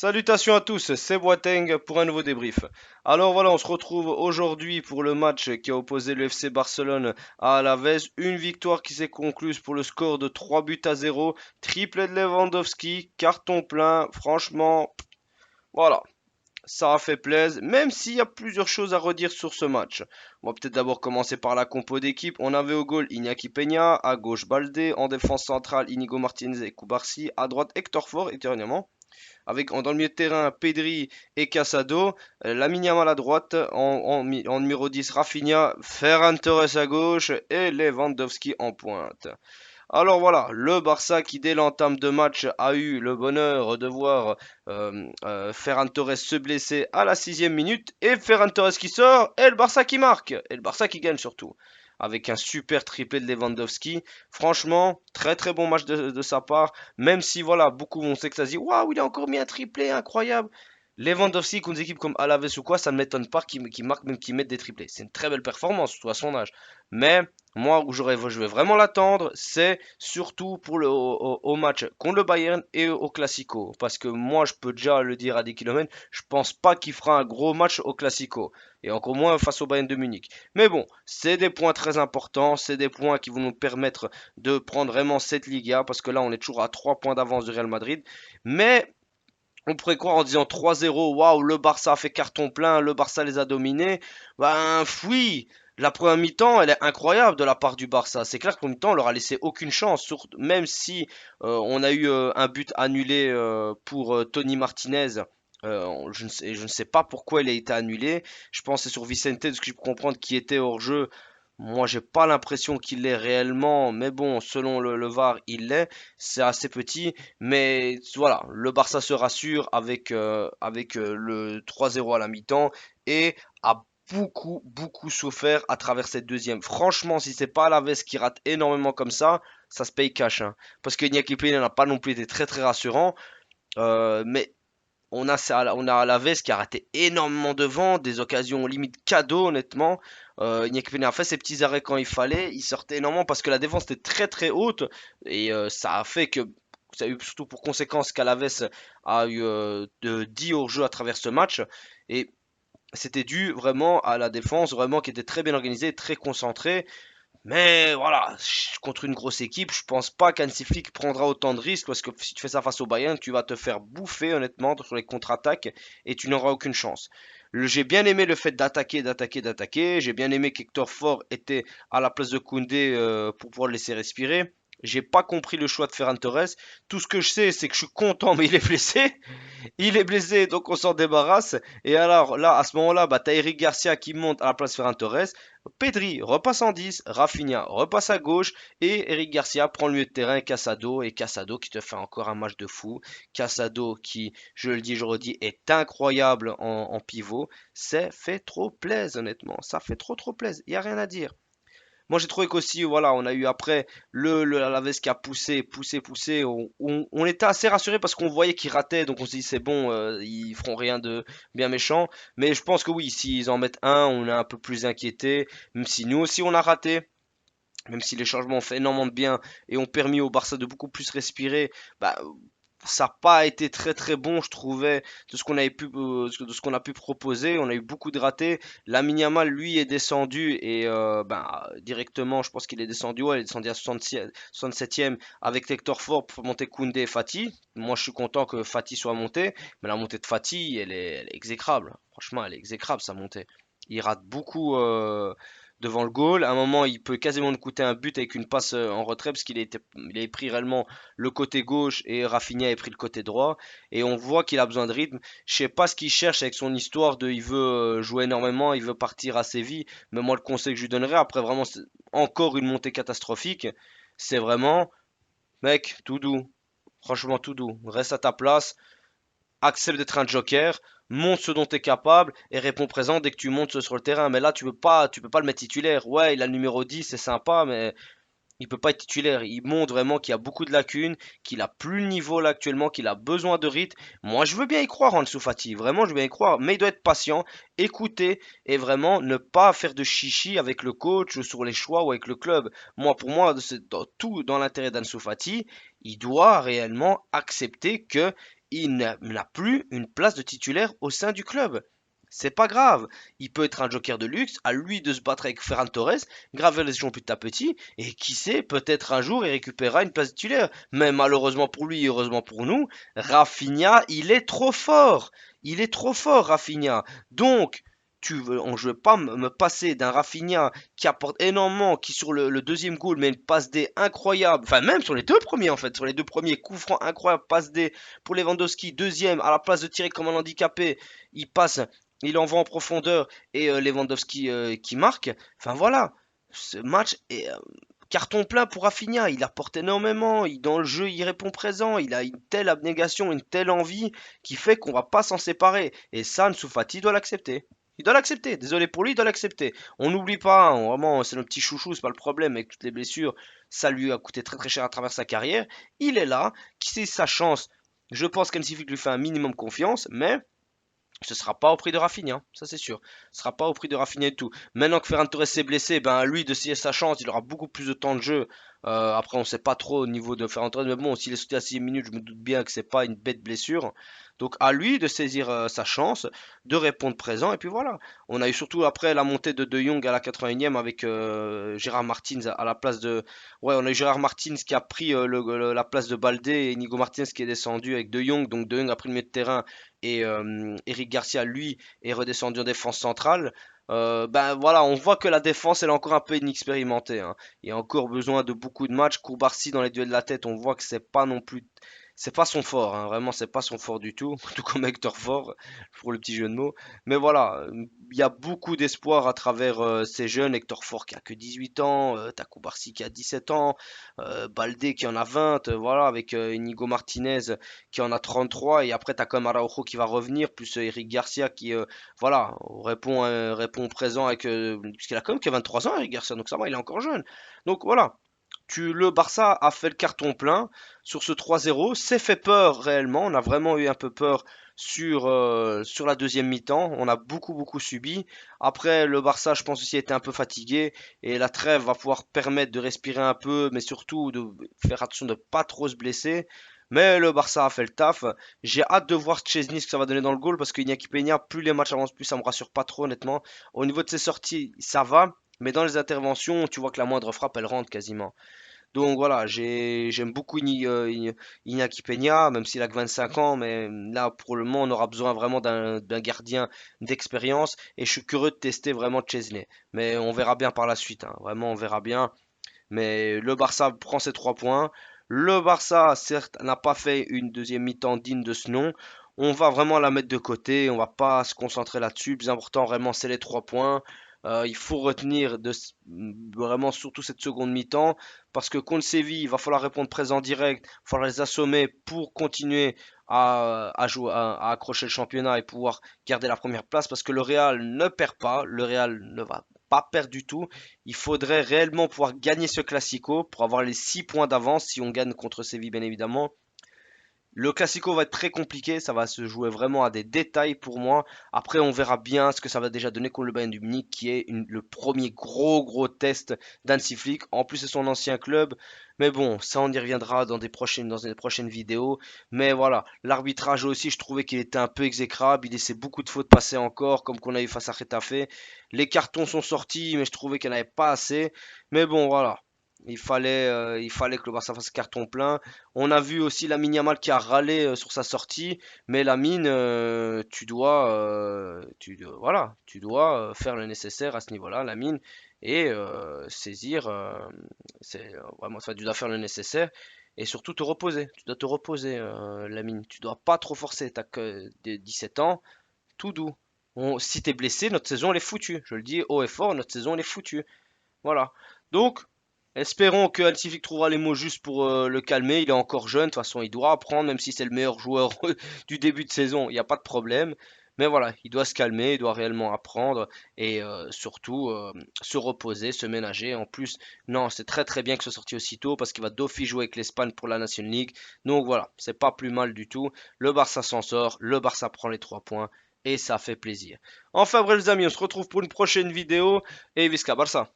Salutations à tous, c'est Boateng pour un nouveau débrief. Alors voilà, on se retrouve aujourd'hui pour le match qui a opposé le FC Barcelone à Alaves. Une victoire qui s'est conclue pour le score de 3 buts à 0, triplé de Lewandowski, carton plein. Franchement, voilà, ça a fait plaisir, même s'il y a plusieurs choses à redire sur ce match. On va peut-être d'abord commencer par la compo d'équipe. On avait au goal Iñaki Peña, à gauche Baldé, en défense centrale Inigo Martinez et Cubarsí, à droite Hector Fort, éternellement avec dans le milieu de terrain Pedri et Casado, Lamine Yamal à droite, en numéro 10 Rafinha, Ferran Torres à gauche et Lewandowski en pointe. Alors voilà, le Barça qui dès l'entame de match a eu le bonheur de voir Ferran Torres se blesser à la 6e minute et Ferran Torres qui sort et le Barça qui marque et le Barça qui gagne surtout avec un super triplé de Lewandowski. Franchement, très très bon match de sa part, même si voilà, beaucoup vont s'extasier. Waouh, il a encore mis un triplé, incroyable. Lewandowski contre des équipes comme Alaves ou quoi, ça ne m'étonne pas qu'il marque même qu'il mette des triplés. C'est une très belle performance, surtout à son âge. Mais moi, où je vais vraiment l'attendre, c'est surtout pour au match contre le Bayern et au Classico. Parce que moi, je peux déjà le dire à 10 km, je pense pas qu'il fera un gros match au Classico. Et encore moins face au Bayern de Munich. Mais bon, c'est des points très importants, c'est des points qui vont nous permettre de prendre vraiment cette Liga. Parce que là, on est toujours à 3 points d'avance du Real Madrid. Mais on pourrait croire en disant 3-0, waouh, le Barça a fait carton plein, le Barça les a dominés. Ben oui, la première mi-temps, elle est incroyable de la part du Barça. C'est clair que la mi-temps, on leur a laissé aucune chance, même si on a eu un but annulé pour Tony Martinez. Je ne sais pas pourquoi il a été annulé. Je pense que c'est sur Vicente, de ce que je peux comprendre, qui était hors jeu. Moi, j'ai pas l'impression qu'il l'est réellement, mais bon, selon le VAR, il l'est. C'est assez petit. Mais voilà, le Barça se rassure avec le 3-0 à la mi-temps et a beaucoup souffert à travers cette deuxième. Franchement, si c'est pas Alaves qui rate énormément comme ça se paye cash, hein. Parce que Iñaki Peña n'a pas non plus été très très rassurant. Mais on a Alaves qui a raté énormément de vent, des occasions limite cadeaux, honnêtement. Iñaki Peña a fait ses petits arrêts quand il fallait. Il sortait énormément parce que la défense était très très haute. Et ça a fait que ça a eu surtout pour conséquence qu'Alaves a eu de 10 hors-jeu à travers ce match. Et c'était dû vraiment à la défense, vraiment qui était très bien organisée, très concentrée. Mais voilà, contre une grosse équipe, je pense pas qu'Hansi Flick prendra autant de risques parce que si tu fais ça face au Bayern, tu vas te faire bouffer honnêtement sur les contre-attaques et tu n'auras aucune chance. J'ai bien aimé le fait d'attaquer. J'ai bien aimé qu'Hector Ford était à la place de Koundé pour pouvoir le laisser respirer. J'ai pas compris le choix de Ferran Torres. Tout ce que je sais, c'est que je suis content, mais il est blessé. Il est blessé, donc on s'en débarrasse. Et alors là, à ce moment-là, bah, t'as Eric Garcia qui monte à la place de Ferran Torres. Pedri repasse en 10, Rafinha repasse à gauche et Eric Garcia prend le milieu de terrain Casado et Casado qui te fait encore un match de fou. Casado qui, je le dis, je redis, est incroyable en pivot. Ça fait trop plaisir honnêtement. Ça fait trop plaisir. Il n'y a rien à dire. Moi, j'ai trouvé qu'aussi, voilà, on a eu après le Alaves qui a poussé. On était assez rassuré parce qu'on voyait qu'ils rataient, donc on s'est dit c'est bon, ils feront rien de bien méchant. Mais je pense que oui, s'ils en mettent un, on est un peu plus inquiété, même si nous aussi on a raté. Même si les changements ont fait énormément de bien et ont permis au Barça de beaucoup plus respirer, bah, ça n'a pas été très très bon, je trouvais, de ce qu'on avait pu, de ce qu'on a pu proposer. On a eu beaucoup de ratés. Lamine Yamal, lui, est descendu et ben, directement, je pense qu'il est descendu, ouais, il est descendu à 67e avec Hector Ford pour monter Koundé et Fati. Moi, je suis content que Fati soit monté, mais la montée de Fati, elle est exécrable. Franchement, elle est exécrable, sa montée. Il rate beaucoup devant le goal. À un moment, il peut quasiment nous coûter un but avec une passe en retrait parce il avait pris réellement le côté gauche et Rafinha a pris le côté droit. Et on voit qu'il a besoin de rythme. Je sais pas ce qu'il cherche avec son histoire de il veut jouer énormément, il veut partir à Séville. Mais moi, le conseil que je lui donnerais, après vraiment encore une montée catastrophique, c'est vraiment, mec, tout doux. Franchement, tout doux. Reste à ta place, accepte d'être un joker, montre ce dont tu es capable et réponds présent dès que tu montes sur le terrain. Mais là, tu peux pas le mettre titulaire. Ouais, il a le numéro 10, c'est sympa, mais il peut pas être titulaire. Il montre vraiment qu'il y a beaucoup de lacunes, qu'il a plus le niveau là actuellement, qu'il a besoin de rythme. Moi, je veux bien y croire en Ansu Fati, vraiment, je veux bien y croire, mais il doit être patient, écouter et vraiment ne pas faire de chichi avec le coach ou sur les choix ou avec le club. Moi, pour moi, c'est tout dans l'intérêt d'Ansu Fati. Il doit réellement accepter que il n'a plus une place de titulaire au sein du club. C'est pas grave. Il peut être un joker de luxe, à lui de se battre avec Ferran Torres, graver les échelons petit à petit, et qui sait, peut-être un jour il récupérera une place de titulaire. Mais malheureusement pour lui et heureusement pour nous, Rafinha, il est trop fort. Il est trop fort, Rafinha. Donc, je veux pas me passer d'un Rafinha qui apporte énormément, qui sur le deuxième goal met une passe D incroyable, enfin même sur les deux premiers en fait, sur les deux premiers coups francs incroyables, passe D pour Lewandowski, deuxième à la place de tirer comme un handicapé, il passe, il envoie en profondeur et Lewandowski qui marque. Enfin voilà, ce match est carton plein pour Rafinha, il apporte énormément, dans le jeu il répond présent, il a une telle abnégation, une telle envie qui fait qu'on va pas s'en séparer. Et ça, Ansu Fati doit l'accepter. Il doit l'accepter, désolé pour lui, il doit l'accepter. On n'oublie pas, hein, vraiment, c'est notre petit chouchou, c'est pas le problème avec toutes les blessures. Ça lui a coûté très très cher à travers sa carrière. Il est là, qui sait sa chance. Je pense qu'Ansu lui fait un minimum confiance, mais ce sera pas au prix de Rafinha, ça c'est sûr. Ce sera pas au prix de Rafinha et tout. Maintenant que Ferran Torres s'est blessé, ben lui de saisir sa chance, il aura beaucoup plus de temps de jeu. Après, on sait pas trop au niveau de Ferran Torres, mais bon, s'il est sauté à 6 minutes, je me doute bien que c'est pas une bête blessure. Donc à lui de saisir sa chance, de répondre présent, et puis voilà. On a eu surtout après la montée de Jong à la 81e avec Gérard Martins à la place de. Ouais, on a eu Gérard Martins qui a pris la place de Baldé et Nico Martins qui est descendu avec De Jong. Donc De Jong a pris le milieu de terrain et Eric Garcia, lui, est redescendu en défense centrale. Ben voilà, on voit que la défense elle est encore un peu inexpérimentée, hein. Il y a encore besoin de beaucoup de matchs. Koubarsi dans les duels de la tête, on voit que c'est pas son fort, hein. Vraiment c'est pas son fort du tout, tout comme Hector Fort pour le petit jeu de mots. Mais voilà, il y a beaucoup d'espoir à travers ces jeunes. Hector Fort qui a que 18 ans, t'as Koubarsi qui a 17 ans, Baldé qui en a 20, voilà, avec Inigo Martinez qui en a 33, et après t'as comme Araujo qui va revenir, plus Eric Garcia qui voilà, répond présent avec puisqu'il a quand même que 23 ans Eric Garcia, donc ça va, il est encore jeune. Donc voilà, le Barça a fait le carton plein sur ce 3-0, c'est fait peur réellement, on a vraiment eu un peu peur sur la deuxième mi-temps, on a beaucoup subi. Après le Barça je pense aussi était un peu fatigué et la trêve va pouvoir permettre de respirer un peu, mais surtout de faire attention de pas trop se blesser. Mais le Barça a fait le taf. J'ai hâte de voir Chesney ce que ça va donner dans le goal parce qu'Iñaki Peña, plus les matchs avancent, plus ça me rassure pas trop honnêtement. Au niveau de ses sorties, ça va, mais dans les interventions, tu vois que la moindre frappe, elle rentre quasiment. Donc voilà, j'aime beaucoup Iñaki Peña, même s'il a que 25 ans, mais là pour le moment on aura besoin vraiment d'un gardien d'expérience et je suis curieux de tester vraiment Chesney. Mais on verra bien par la suite, hein. Vraiment on verra bien. Mais le Barça prend ses 3 points. Le Barça, certes, n'a pas fait une deuxième mi-temps digne de ce nom. On va vraiment la mettre de côté. On va pas se concentrer là-dessus. Le plus important, vraiment, c'est les 3 points. Il faut retenir vraiment surtout cette seconde mi-temps parce que contre Séville, il va falloir répondre présent direct, il va falloir les assommer pour continuer à jouer, à accrocher le championnat et pouvoir garder la première place parce que le Real ne perd pas, le Real ne va pas perdre du tout. Il faudrait réellement pouvoir gagner ce Classico pour avoir les 6 points d'avance si on gagne contre Séville bien évidemment. Le Classico va être très compliqué, ça va se jouer vraiment à des détails pour moi. Après, on verra bien ce que ça va déjà donner contre le Bayern du Munich, qui est le premier gros test d'Hansi Flick. En plus, c'est son ancien club. Mais bon, ça, on y reviendra dans des prochaines vidéos. Mais voilà, l'arbitrage aussi, je trouvais qu'il était un peu exécrable. Il laissait beaucoup de fautes passer encore, comme qu'on a eu face à Getafe. Les cartons sont sortis, mais je trouvais qu'il n'y en avait pas assez. Mais bon, voilà. Il fallait que le Barça fasse carton plein. On a vu aussi Lamine Yamal qui a râlé sur sa sortie, mais Lamine, voilà, tu dois faire le nécessaire à ce niveau-là, Lamine, et saisir, vraiment, ça, tu dois faire le nécessaire et surtout te reposer. Tu dois te reposer, Lamine. Tu dois pas trop forcer. T'as que 17 ans, tout doux. Si t'es blessé, notre saison elle est foutue. Je le dis haut et fort, notre saison elle est foutue. Voilà. Donc, espérons que Alcific trouvera les mots justes pour le calmer. Il est encore jeune, de toute façon, il doit apprendre, même si c'est le meilleur joueur du début de saison, il n'y a pas de problème. Mais voilà, il doit se calmer, il doit réellement apprendre et surtout se reposer, se ménager. En plus, non, c'est très bien que ce soit sorti aussitôt parce qu'il va d'office jouer avec l'Espagne pour la Nation League. Donc voilà, c'est pas plus mal du tout. Le Barça s'en sort, le Barça prend les 3 points et ça fait plaisir. Enfin bref les amis, on se retrouve pour une prochaine vidéo et Visca Barça.